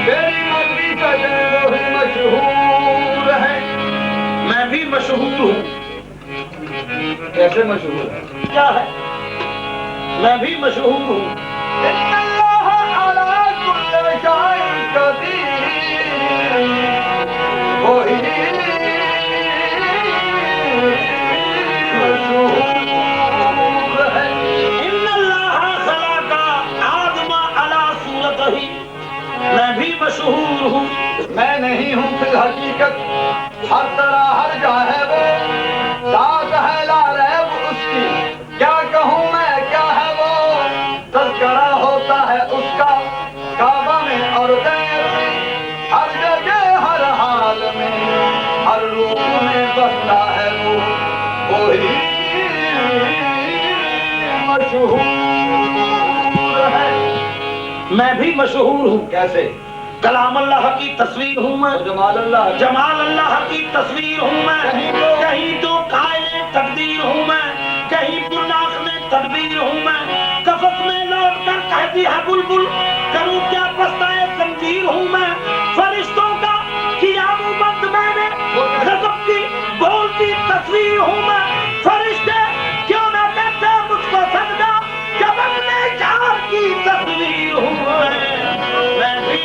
मेरी मर्जी का वो ही मशहूर है। मैं भी मशहूर हूँ। कैसे मशहूर है? क्या है? मैं भी मशहूर हूँ। मैं भी मशहूर हूँ। मैं नहीं हूँ फिर हकीकत, हर तरह हर जगह है वो, साथ है लाल है वो उसकी, क्या कहूँ मैं क्या है वो, तज़किरा होता है उसका काबा में और गैर में, हर जगह हर हाल में हर रूप में बसता है वो ही मशहूर है। मैं भी मशहूर हूँ। कैसे? कलाम अल्लाह की तस्वीर हूँ मैं। जमाल अल्लाह की तस्वीर हूँ मैं। कहीं तो कायले तकदीर हूँ मैं, कहीं पुरनाख में तदबीर हूँ मैं, कफस में लौट कर कहती है बुलबुल, करूँ क्या पछताए जंजीर हूँ मैं। फरिश्तों का क़ियामत मैंने गज़ब की बोलती तस्वीर हूँ मैं। फरिश्ते क्यों ना कहते मुझको सजदा, जब अपने यार की तस्वीर हूँ मैं भी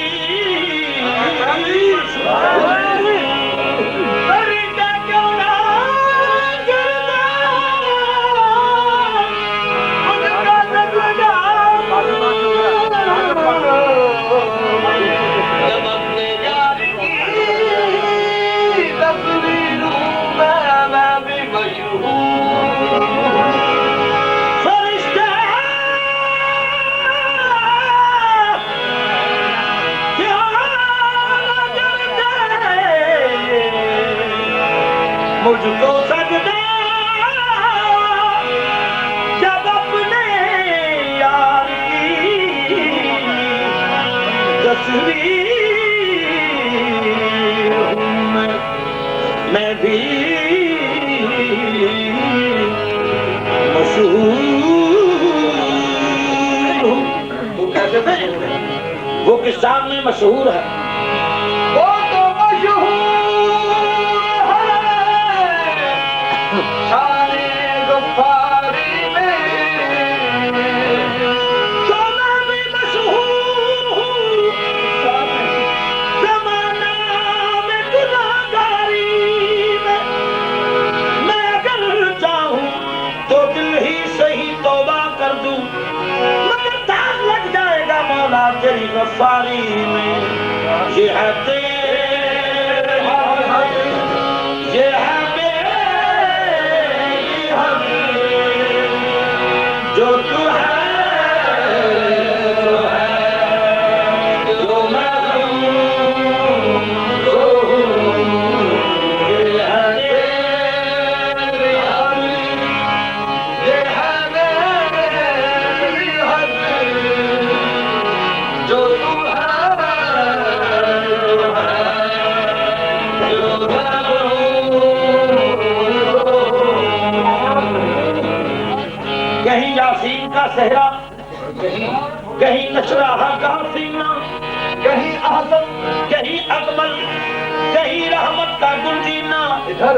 मुझको सजदा जब अपने यार की तस्वीर हूँ मैं भी मशहूर हूँ। वो कैसे मशहूर है? वो किस शान में मशहूर है? वो तो मशहूर है शाने गफ्फारी में, तो मैं भी मशहूर हूँ ज़माना में गुनाहगारी में। मैं अगर चाहूँ तो दिल ही सही तौबा कर दूँ, मगर दाग लग जाएगा मौला तेरी गफ्फारी में। ये है ये है मेरी हक, जो तू है जो मैं हूँ, ये है मेरी हक, ये है मेरी हक, जो तू है जो मैं कहीं यासीन का सहरा, कहीं नशराहा का सीना, कहीं आजम कहीं अकमल, कहीं रहमत का गुलजीना। इधर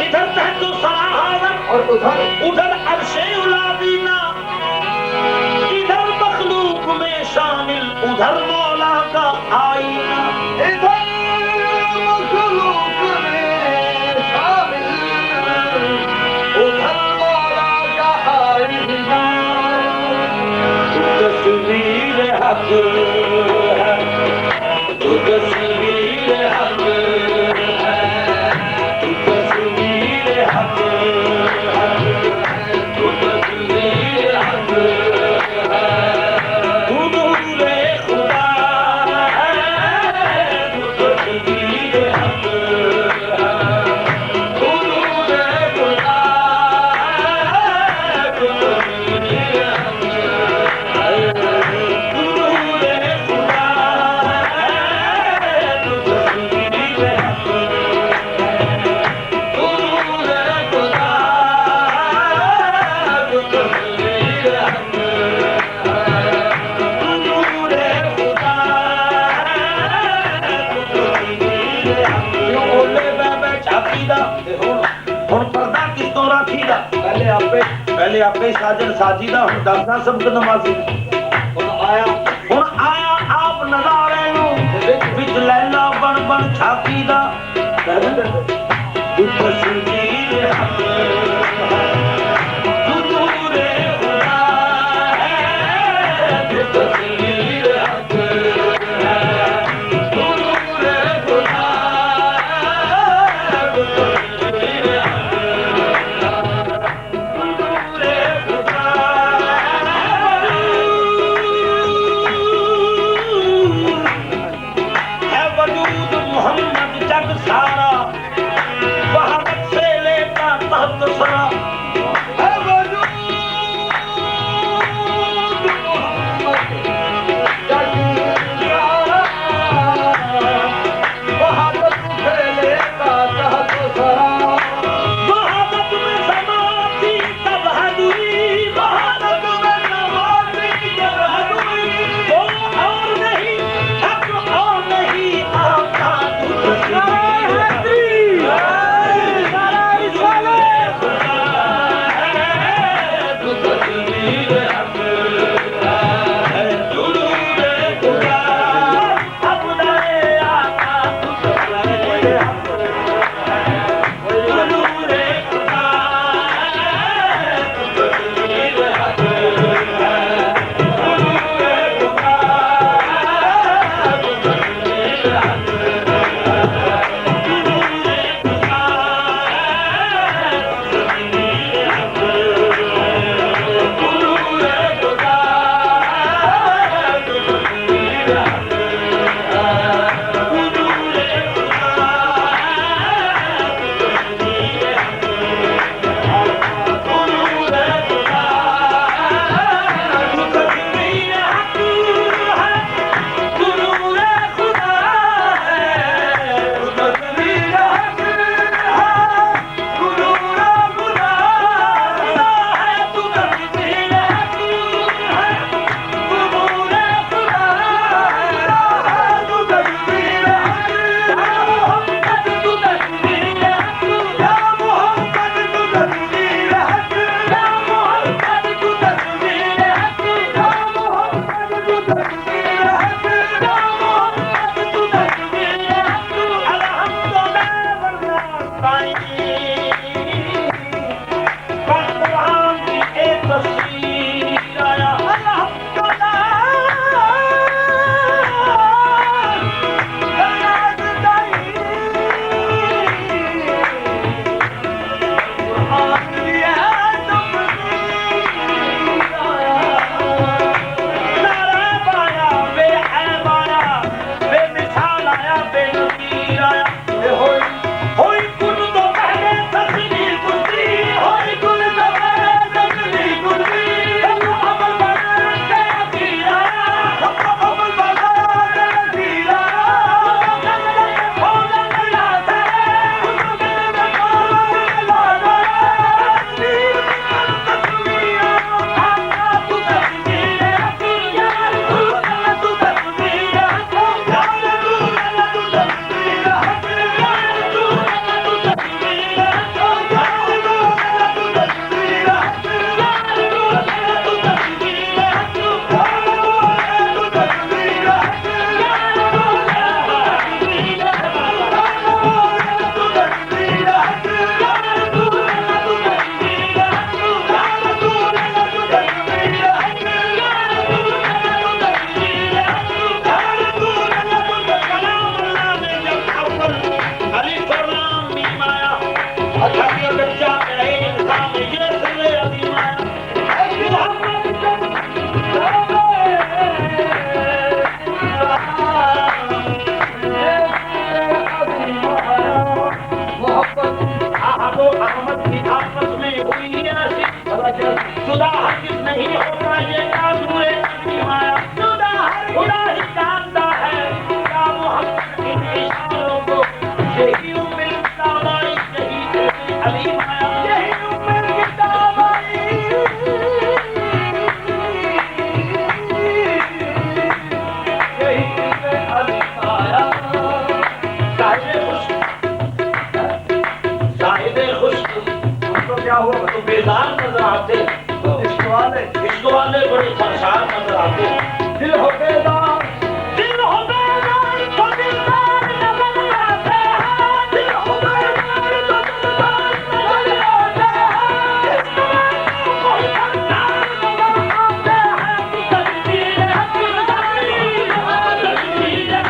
इधर तहतो सराहावर और उधर अर्शे उलादीना, इधर मखलूक में शामिल उधर मौला का आईना। इधर मखलूक में शामिल उधर मौला का आईना। तू तस्वीर हक है, तू तस्वीर हक है, तू तस्वीर हक है, तू तस्वीर हक है, तू नूरे खुदा है, तू तस्वीर हक है, तू नूरे खुदा है, तू तस्वीर हक है, तू नूरे खुदा पहले आपे साजन साजी दा हुण दसना सबक नमाजी हुण आया आप नज़ारे नूं विच लैला बन बन छाकी दा तस्वीर हुजूरे खुदा है तस्वीर हक हुजूरे खुदा मोहम्मद जग सारा वहावत से लेकर तहत बड़े संसार नजर आते हैं। दिल हो बेदार, दिल हो बेदार तो दिलदार नजर आते हैं। दिल हो बेदार तो दिलदार नजर आते हैं। इस तरह कोई संसार नजर आते हैं। तकदीर है खुदाई, तकदीर है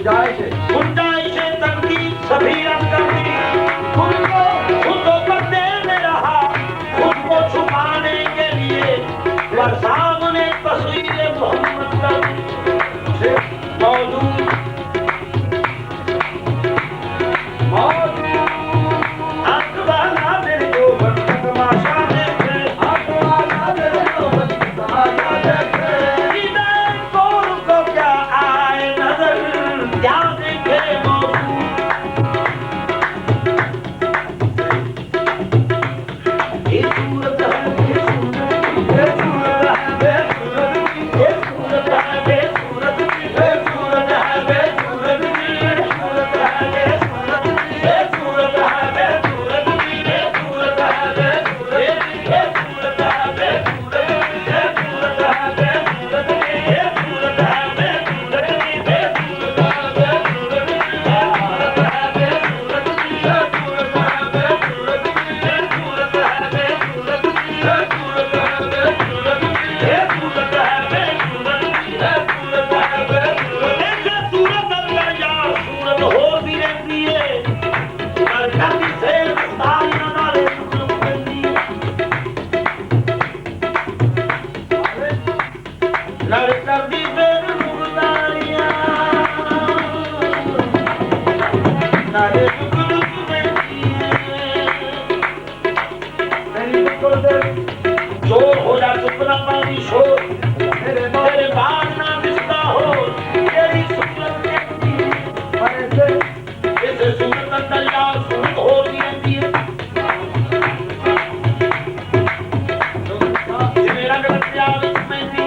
गुंजाइश तकदीर सभी रंग कर दी, खुद को पर्दे में रहा, खुद को छुपाने के लिए, पर सामने तस्वीर मोहम्मद का मौजूद जोर हो जा चुपना पानी शोर, तेरे बाद ना दिखता हो, तेरी सूरत जैसे सूरत अंदर यार सूरत होती रहती है। जिन्हें रंग रचे आवे मेहंदी,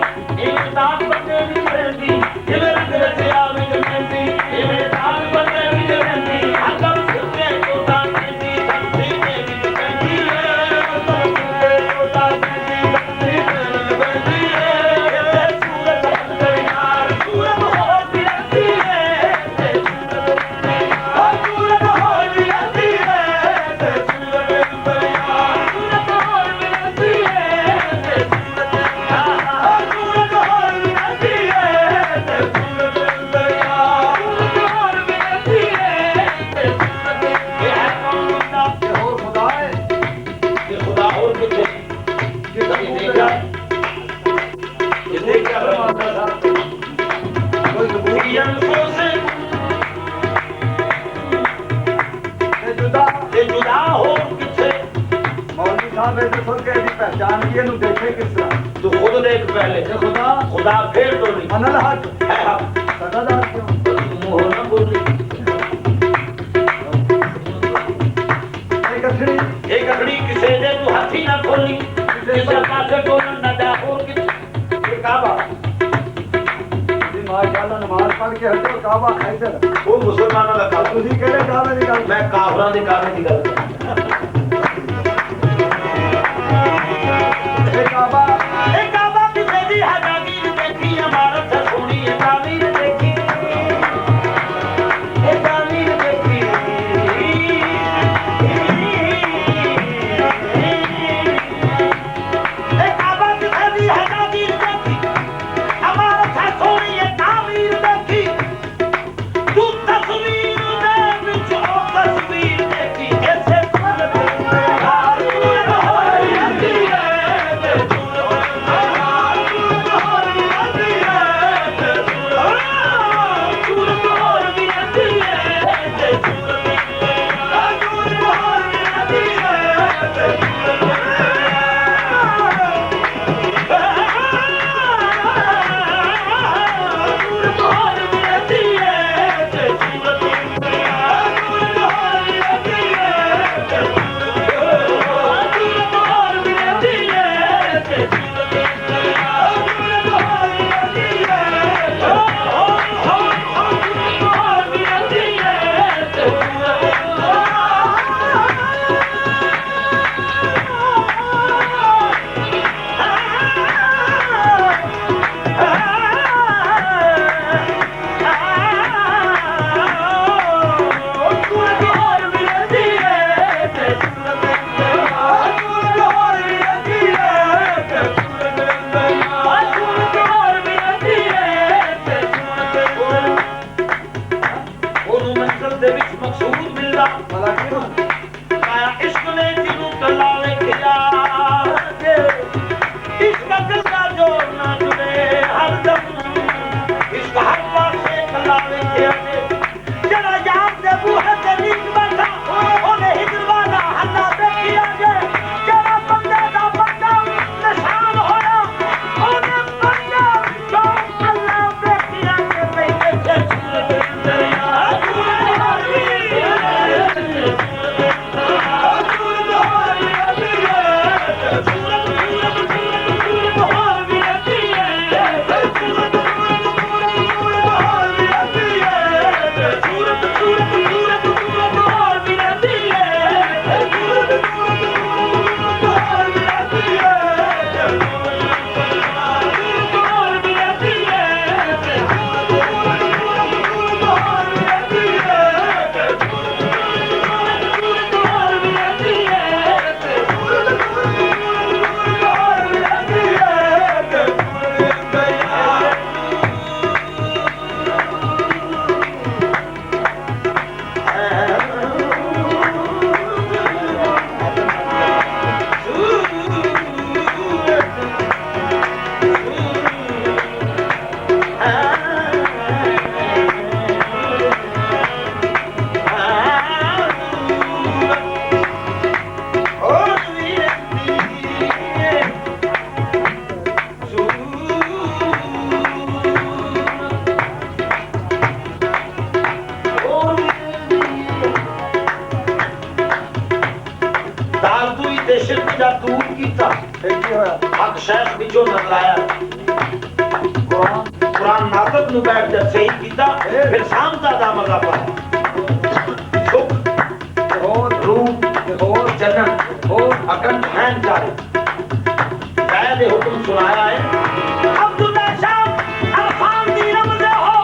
इन्हें दाग बंदे भी रहती, जिन्हें रंग रचे आवे मेहंदी, इन्हें दाग बंदे भी रहती, अगर सुनने को दाग देती, धरती में भी रहती है, सुनने को दाग देती, धरती में भी रहती है, सूरत अंदर यार सूरत होती रहती है, सूरत होती रहती है, सूरत अंदर यार सूरत होती रहती है, सूरत होती रहती है, सूरत अंदर यार सूरत होती रहती है, ये है कौन बंदा ये खुदा और कुछ ये देखा से जुदा हो किसे पहचान किए देखे किस तरह तू खुद देख पहले खुदा खुदा फिर तो नहीं मनल हक है हक सदादार क्यों मुंह ना बोली एक अखड़ी किसे दे तू हाथी ना खोली किसे पासे टोलन ना जा और किसे काबा माशाल्लाह नमाज पढ़ के हटो काबा इधर वो मुसलमानों का काबा तुझी केड़े काबे दी गल मैं काफरां दे काबे दी गल ए काबा किसे दी हजागीर देखी इमारत सोनी है तामीर देखी ए तामीर देखी ए काबा किसे दी हजागीर देखी इमारत सोनी है तामीर देखी तू तस्वीर दे विच ओ तस्वीर देखी ऐसे सूरत हो रहती है ਉਹਨੂੰ ਮੰਜ਼ਲ ਦੇ ਵਿੱਚ ਮਕਸੂਦ ਮਿਲਦਾ ਭਲਾ ਕਿਉਂ ਆਇਆ ਇਸ਼ਕ ਨੇ ਜਿਹਨੂੰ ਕੱਲਾ ਵੇਖਿਆ ਇਸ਼ਕ ਕੱਲਾ ਜੋ ਨਾ ਜੁੜੇ ਹਰ ਦਮ ਇਸ਼ਕ ਹਰ ਪਾਸੇ ਕੱਲਾ ਵੇਖਿਆ ਜਿਹੜਾ ਯਾਰ ਦੇ ਬੂਹੇ ਤੇ ਨੀਚ ਬੈਠਾ ਉਹਨੇ ਹਿਜਰ ਵਾਲਾ ਹੱਲਾ ਦੇਖਿਆ ਜਿਹੜਾ ਬੰਦੇ ਦਾ ਬੰਦਾ ਨਿਸ਼ਾਨ ਹੋਇਆ ਉਹਨੇ ਬੰਦਾ ਜੋ ਅੱਲਾ ਦੇਖਿਆ ਬੈਠੇ ਦਰਿਆ दूर कीता हक शेख विचों नजर आया कुरान नातक नु बैठ जब सही कीता फिर सामता दा मजा पाया सुख और रूह और जन्नत और अकन हैन जारे पहले हुक्म सुनाया है अब्दुल्ला शाह अरफान दी रमज़े हो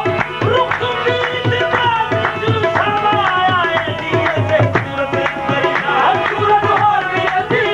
रुख भी दिमाग जुल सामा आया है दिए से सूरत और भी अती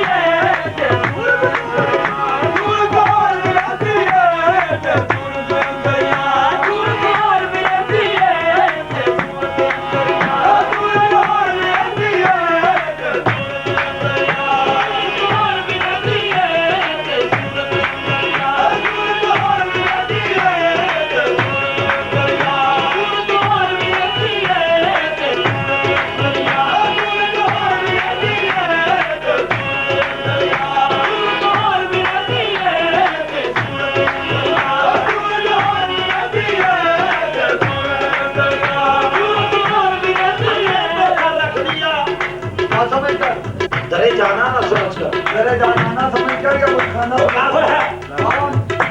दरे जाना ना समझ कर दरे जाना ना समझ कर या कुछ खाना काफिर है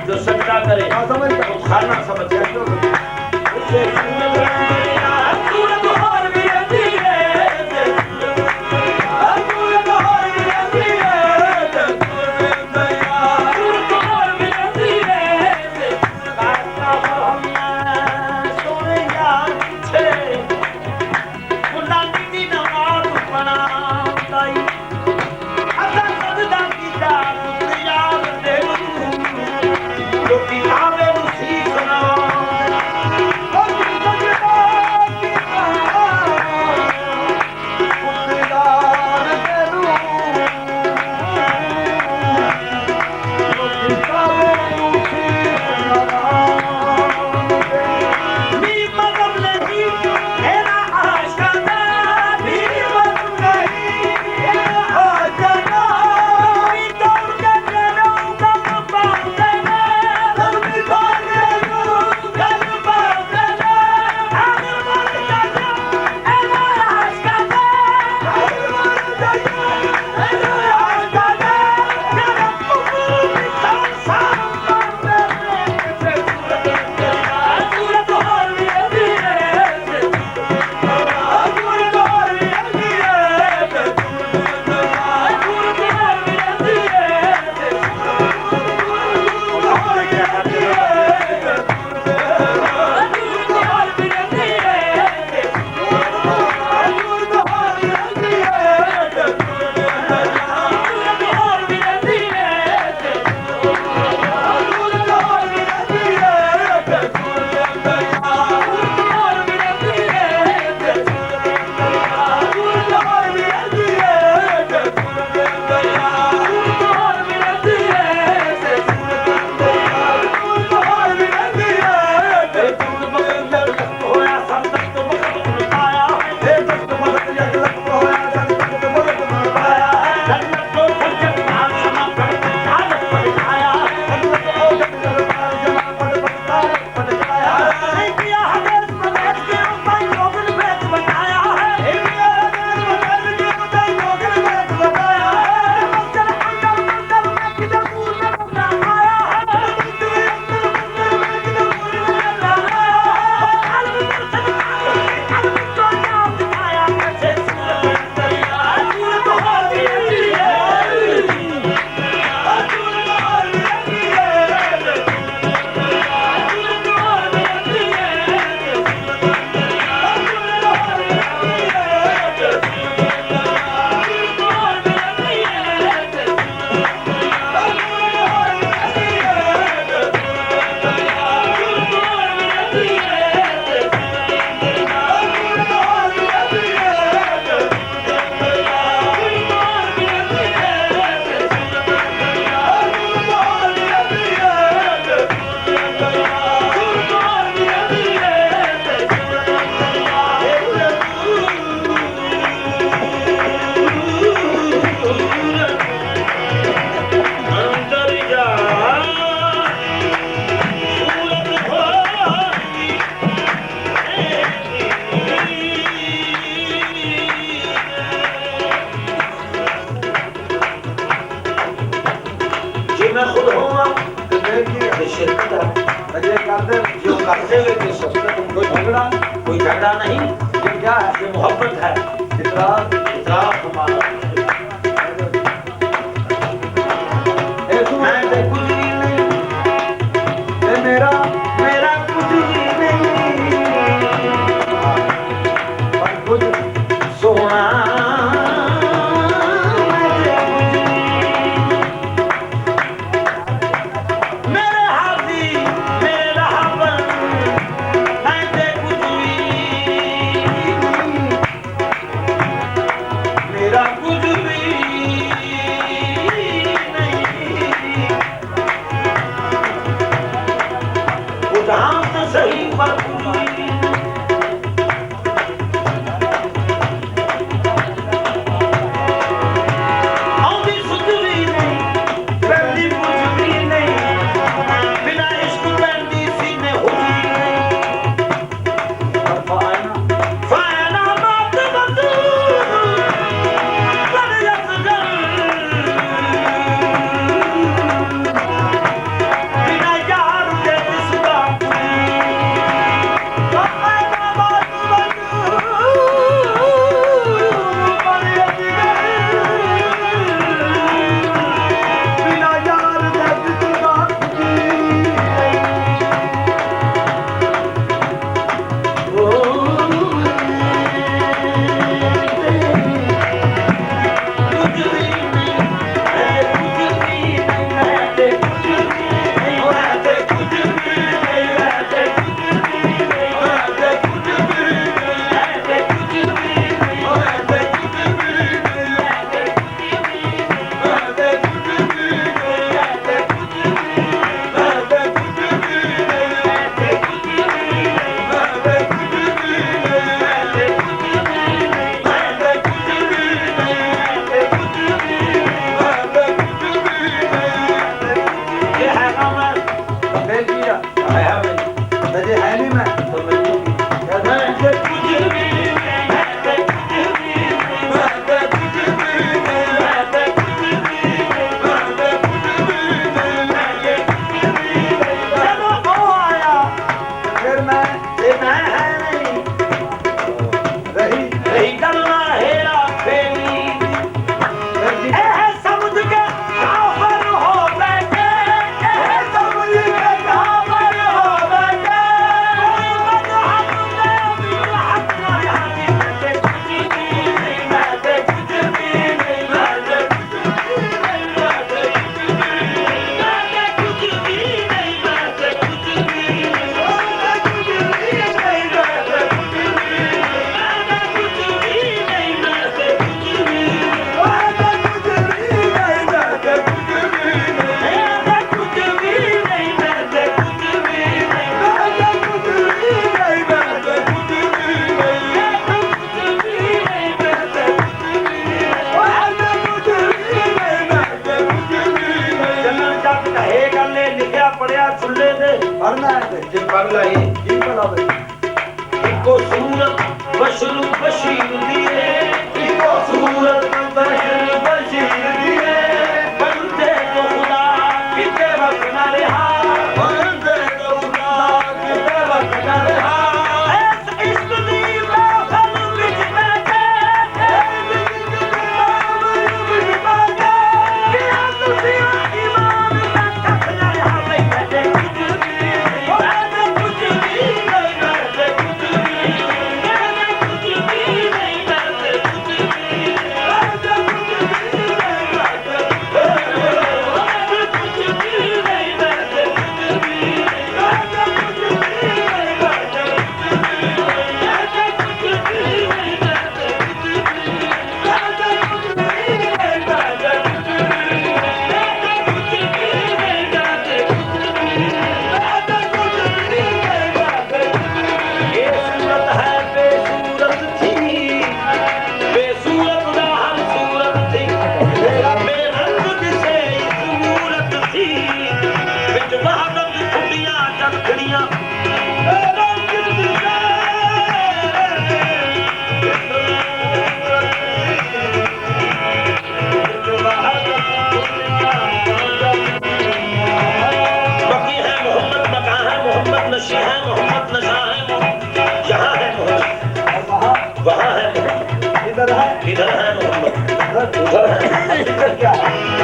जो सजदा करे ना समझ कर खाना समझ कर उसे सूरत और भी रहती है सूरत और भी रहती है सूरत और भी रहती है काटा हम सोने यार छे मुलानी दी नमाज पढ़ा दाई लोकी आवे नु सीखना करते हुए कि ससुर कोई झगड़ा नहीं, ये क्या है? ये मोहब्बत है, इतराज इतराफ हमारा। मैं तो कुछ भी नहीं, ये मेरा मेरा कुछ भी नहीं, पर कुछ सोना मेरे हाथी मेरे राहबर, मैं तो कुछ भी, मेरा कुछ भी नहीं, वो जहाँ से सही पर कुछ भी औधी सुध भी नहीं, पहली कुछ भी नहीं, बिना इश्क बंदी सीने हुई नहीं, फायना बात बतू पर यतगल, बिना यार के इसका फायना बात बतू पर यतगल, बिना यार दर्द का बंदेल किया मुझे है नहीं मैं तो मैं फिर मैं रही रही करना हेरा फेरी, समझ के काफर हो बैठे, समझ के काफर हो बैठे, कोई मजहब में भी हक नहीं, मैं कुछ भी नहीं, मैं कुछ भी नहीं, मैं कुछ भी नहीं, मैं कुछ भी नहीं, मैं कुछ भी नहीं, पढ़िया चुल्ले दे पढ़ना है जे पढ़ लाई जी पढ़ा भाई इको सूरत बशरू बशीर दिए, इको सूरत बशरू बशीर दिए, बंदे को खुदा किते वक्त न रहा, बंदे को खुदा किते वक्त न रहा, ऐस इश्क दी महफिल विच बैठे, ऐस इश्क दी महफिल विच बैठे, कि तुसी ईमान दा कख न रहा, मैं कुछ भी नहीं, मैं कुछ भी नहीं, मैं कुछ भी नहीं, मैं कुछ भी नहीं, मैं इधर है मोहम्मद, उधर है। हकीकत क्या है?